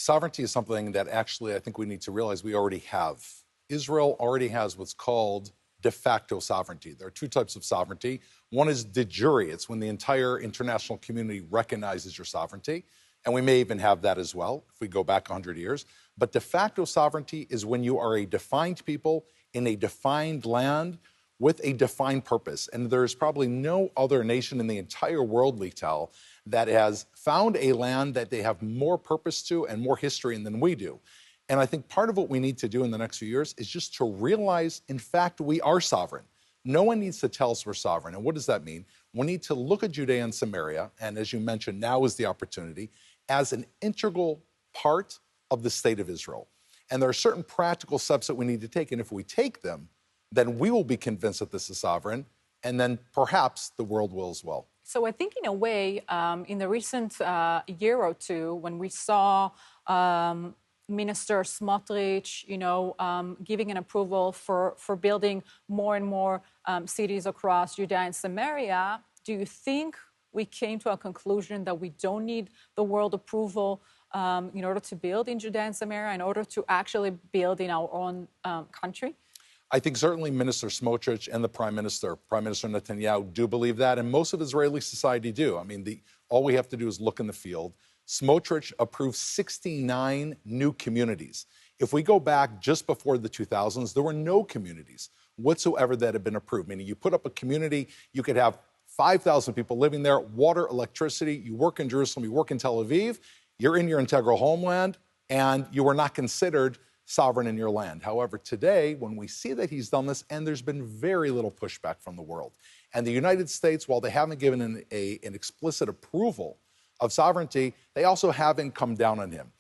Sovereignty is something that actually I think we need to realize we already have. Israel already has what's called de facto sovereignty. There are two types of sovereignty. One is de jure. It's when the entire international community recognizes your sovereignty. And we may even have that as well if we go back 100 years. But de facto sovereignty is when you are a defined people in a defined land with a defined purpose. And there's probably no other nation in the entire world, Lital, that has found a land that they have more purpose to and more history in than we do. And I think part of what we need to do in the next few years is just to realize, in fact, we are sovereign. No one needs to tell us we're sovereign. And what does that mean? We need to look at Judea and Samaria, and as you mentioned, now is the opportunity, as an integral part of the state of Israel. And there are certain practical steps that we need to take, and if we take them, then we will be convinced that this is sovereign, and then perhaps the world will as well. So I think in a way, in the recent year or two, when we saw Minister Smotrich, giving an approval for building more and more cities across Judea and Samaria, do you think we came to a conclusion that we don't need the world approval in order to build in Judea and Samaria, in order to actually build in our own country? I think certainly Minister Smotrich and the Prime Minister Netanyahu, do believe that, and most of Israeli society do. I mean, all we have to do is look in the field. Smotrich approved 69 new communities. If we go back just before the 2000s, there were no communities whatsoever that had been approved, meaning you put up a community, you could have 5,000 people living there, water, electricity, you work in Jerusalem, you work in Tel Aviv, you're in your integral homeland, and you were not considered sovereign in your land. However, today, when we see that he's done this, and there's been very little pushback from the world, and the United States, while they haven't given an explicit approval of sovereignty, they also haven't come down on him.